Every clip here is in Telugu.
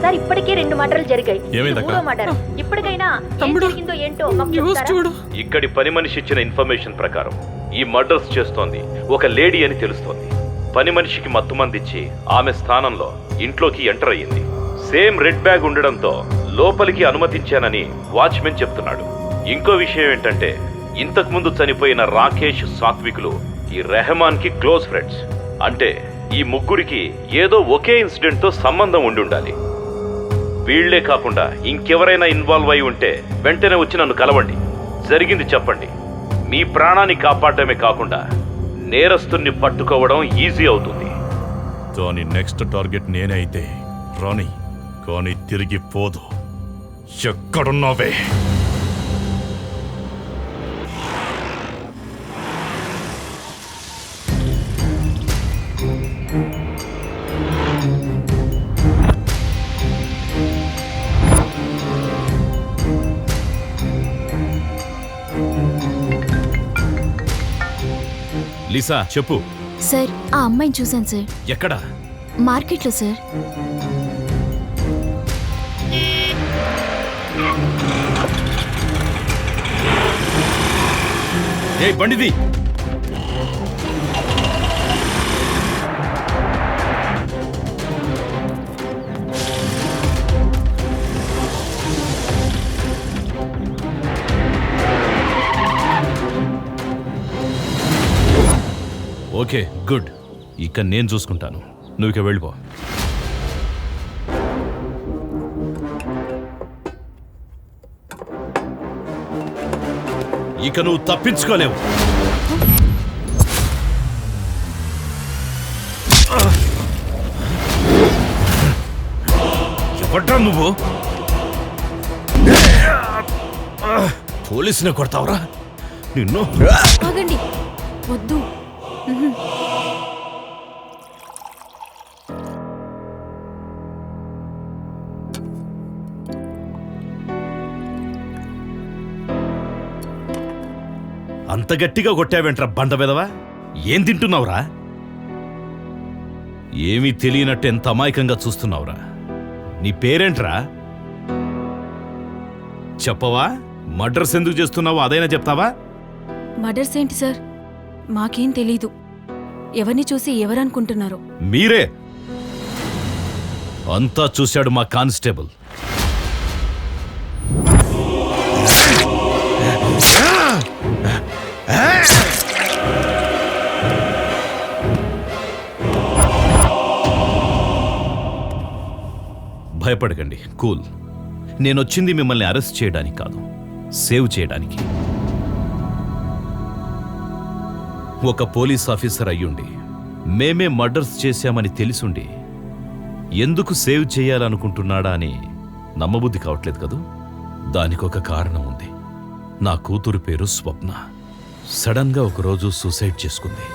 సార్ ఇప్పటికే 2 మర్డర్లు జరిగాయి. మూడో మర్డర్. ఇప్పటికైనా ఏం జరిగిందో ఏంటో మాకు చెప్తారా? ఇక్కడి పని మనిషి ఇచ్చిన ఇన్ఫర్మేషన్ ప్రకారం ఈ మర్డర్స్ చేస్తోంది ఒక లేడీ అని తెలుస్తోంది. పని మనిషికి మత్తుమందిచ్చి ఆమె స్థానంలో ఇంట్లోకి ఎంటర్ అయ్యింది. సేమ్ రెడ్ బ్యాగ్ ఉండడంతో లోపలికి అనుమతించానని వాచ్మెన్ చెప్తున్నాడు. ఇంకో విషయం ఏంటంటే ఇంతకుముందు చనిపోయిన రాకేష్, సాత్వికులు ఈ రెహమాన్ కి క్లోజ్ ఫ్రెండ్స్. అంటే ఈ ముగ్గురికి ఏదో ఒకే ఇన్సిడెంట్ తో సంబంధం ఉండాలి. వీళ్లే కాకుండా ఇంకెవరైనా ఇన్వాల్వ్ అయి ఉంటే వెంటనే వచ్చి నన్ను కలవండి, జరిగింది చెప్పండి. మీ ప్రాణాన్ని కాపాడమే కాకుండా నేరస్తుని పట్టుకోవడం ఈజీ అవుతుంది. దాని నెక్స్ట్ టార్గెట్ నేనే అయితే రాని, కానీ తిరిగి పోదు. ఎక్కడున్నావే? లీసా చెప్పు. సార్ ఆ అమ్మాయిని చూశాను సార్. ఎక్కడ? మార్కెట్లో సార్. ఏ బండిది? Okay good. ఇక నేను చూసుకుంటాను, నువ్వు ఇక వెళ్ళిపో. ఇక నువ్వు తప్పించుకోలేవు. ఎవడ్రా నువ్వు? పోలీసుని కొడతావురా నిన్ను? ఆగండి, వద్దు. అంత గట్టిగా కొట్టావేంట్రా బండ వెదవా? ఏం తింటున్నావురా? ఏమీ తెలియనట్టు ఎంత అమాయకంగా చూస్తున్నావురా? నీ పేరేంట్రా? చెప్పవా? మర్డర్స్ ఎందుకు చేస్తున్నావో అదైనా చెప్తావా? మర్డర్స్ ఏంటి సార్? మాకేం తెలీదు. ఎవరిని చూసి ఎవరనుకుంటున్నారు? మీరే. అంతా చూశాడు మా కానిస్టేబుల్. భయపడకండి, కూల్. నేనొచ్చింది మిమ్మల్ని అరెస్ట్ చేయడానికి కాదు, సేవ్ చేయడానికి. ఒక పోలీస్ ఆఫీసర్ అయ్యుండి మేమే మర్డర్స్ చేశామని తెలిసుండి ఎందుకు సేవ్ చేయాలనుకుంటున్నాడా అని నమ్మబుద్ధి కావట్లేదు కదూ? దానికొక కారణం ఉంది. నా కూతురు పేరు స్వప్న. సడన్గా ఒకరోజు సూసైడ్ చేసుకుంది.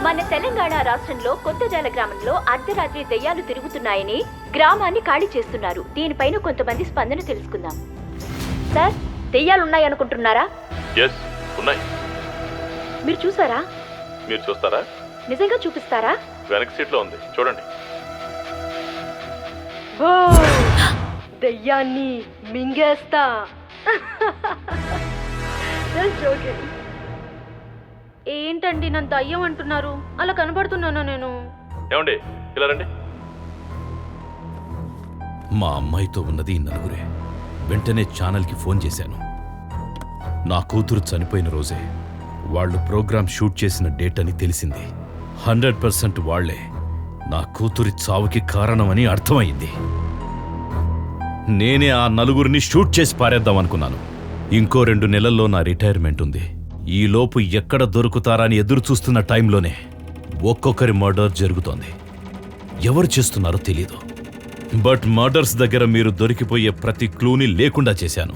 మన తెలంగాణ రాష్ట్రంలో కొత్తజాల గ్రామంలో అర్ధరాత్రి దెయ్యాలు తిరుగుతున్నాయని గ్రామాన్ని ఖాళీ చేస్తున్నారు. దీనిపైన కొంతమంది స్పందన తెలుసుకుందాం. సార్, దెయ్యాలున్నాయనుకుంటున్నారా? ఎస్, ఉన్నాయి. మీరు చూసారా? మీరు చూస్తారా? నిజంగా చూపిస్తారా? వెనక సీట్లో ఉంది, చూడండి. దెయ్యాన్ని మింగేస్తా. ఏంటండి నన్ను దయ్యం అంటున్నారు? అలా కనబడుతున్నానా నేను? ఏమండి, ఇలా రండి. మా అమ్మాయితో ఉన్నది ఈ నలుగురే. వెంటనే ఛానల్కి ఫోన్ చేశాను. నా కూతురు చనిపోయిన రోజే వాళ్ళు ప్రోగ్రామ్ షూట్ చేసిన డేట్ అని తెలిసింది. 100% వాళ్లే నా కూతురి చావుకి కారణమని అర్థమైంది. నేనే ఆ నలుగురిని షూట్ చేసి పారేద్దాం అనుకున్నాను. ఇంకో 2 నెలల్లో నా రిటైర్మెంట్ ఉంది. ఈలోపు ఎక్కడ దొరుకుతారా అని ఎదురు చూస్తున్న టైంలోనే ఒక్కొక్కరి మర్డర్ జరుగుతోంది. ఎవరు చేస్తున్నారో తెలీదు. బట్ మర్డర్స్ దగ్గర మీరు దొరికిపోయే ప్రతి క్లూని లేకుండా చేశాను.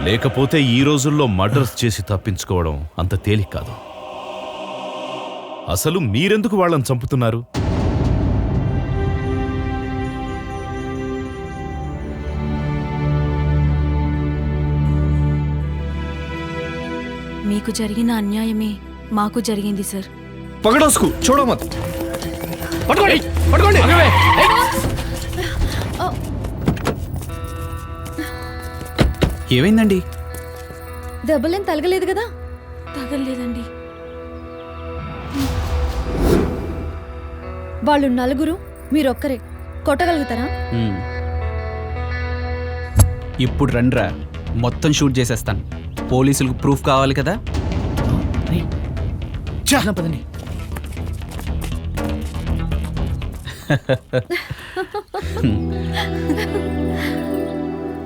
లేకపోతే ఈ రోజుల్లో మర్డర్స్ చేసి తప్పించుకోవడం అంత తేలిక కాదు. అసలు మీరెందుకు వాళ్ళని చంపుతున్నారు? మీకు జరిగిన అన్యాయమే మాకు జరిగింది సార్. पकड़ो उसको, छोड़ो मत। पकड़ो, पकड़ो। ఏమైందండి? దెబ్బలేం తగలేదు కదా? తగలేదండి. వాళ్ళు నలుగురు, మీరొక్కరే. కొట్టగలుగుతారా? ఇప్పుడు రండ్రా, మొత్తం షూట్ చేసేస్తాను. పోలీసులకు ప్రూఫ్ కావాలి కదా. పదండి.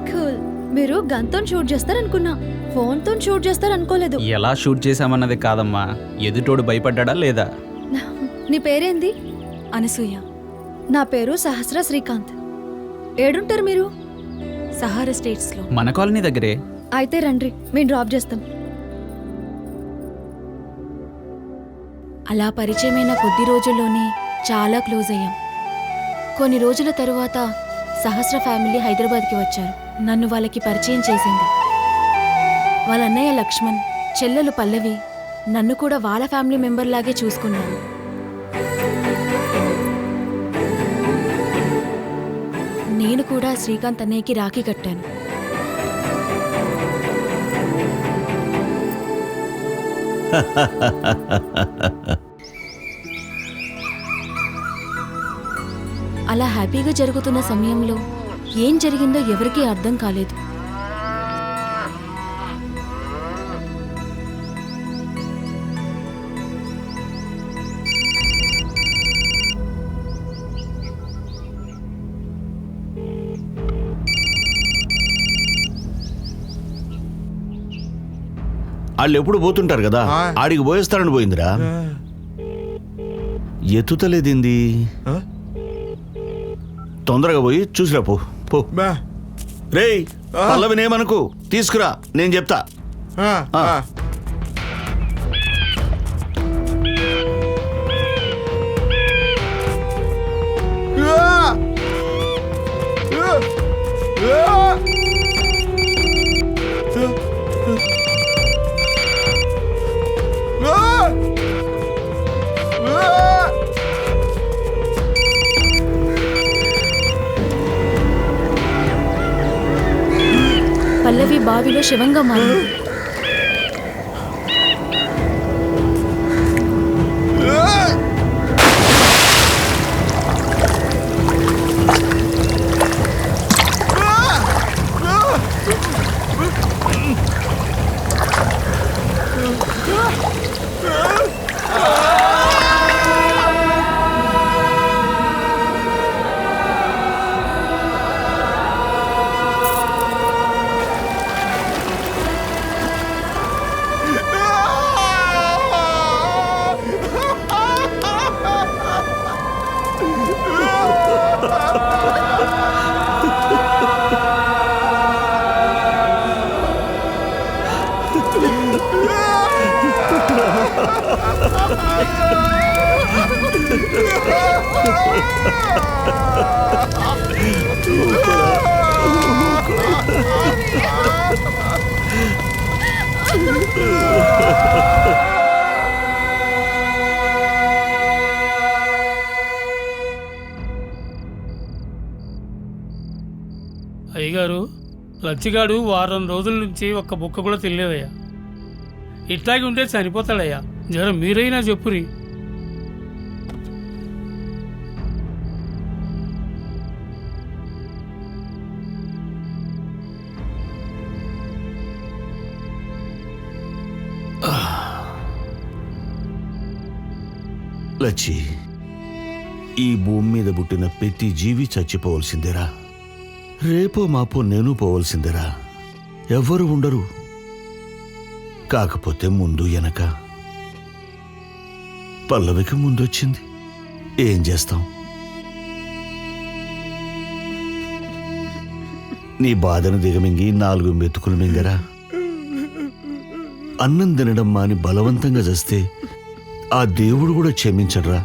కూల్. మీరు గన్తో షూట్ చేస్తారనుకున్నా, ఫోన్తో షూట్ చేస్తారనుకోలేదు. ఎలా షూట్ చేశామన్నది కాదమ్మా, ఎదుటోడు భయపడ్డా లేదా. నీ పేరేంది? అనసూయ. నా పేరు సహస్ర శ్రీకాంత్. ఏడుంటారు మీరు? సహారా స్టేట్స్లో. మన కాలనీ దగ్గరే. అయితే రండి, మేము డ్రాప్ చేస్తాం. అలా పరిచయమైన కొద్ది రోజుల్లోనే చాలా క్లోజ్ అయ్యాం. కొన్ని రోజుల తరువాత సహస్ర ఫ్యామిలీ హైదరాబాద్కి వచ్చారు. నన్ను వాళ్ళకి పరిచయం చేసింది. వాళ్ళ అన్నయ్య లక్ష్మణ్, చెల్లెలు పల్లవి నన్ను కూడా వాళ్ళ ఫ్యామిలీ మెంబర్ లాగే చూసుకున్నారు. నేను కూడా శ్రీకాంత్ అన్నయ్యకి రాఖీ కట్టాను. అలా హ్యాపీగా జరుగుతున్న సమయంలో ఏం జరిగిందో ఎవరికీ అర్థం కాలేదు. వాళ్ళు ఎప్పుడు పోతుంటారు కదా, ఆడికి పోయేస్తారని పోయిందిరా. ఎత్తుతలేదింది. తొందరగా పోయి చూసిరా. పో. రేయ్, పల్లవినేమనుకు, తీసుకురా, నేను చెప్తా. పల్లవి బావిలో శివంగా మారింది. అయ్యగారు, లచ్చిగాడు వారం రోజుల నుంచి ఒక్క బుక్క కూడా తినలేదయ్యా. ఇట్లాగే ఉంటే చనిపోతాడయ్యా. జర మీరైనా చెప్పురి. లచ్చి, ఈ భూమి మీద పుట్టిన ప్రతి జీవి చచ్చిపోవలసిందేరా. రేపో మాపో నేను పోవలసిందేరా. ఎవ్వరు ఉండరు. కాకపోతే ముందు వెనక. పల్లవికి ముందొచ్చింది. ఏం చేస్తాం? నీ బాధను దిగమింగి 4 మెతుకులు మింగరా. అన్నం తినడం మాని బలవంతంగా చేస్తే ఆ దేవుడు కూడా క్షమించడ్రా.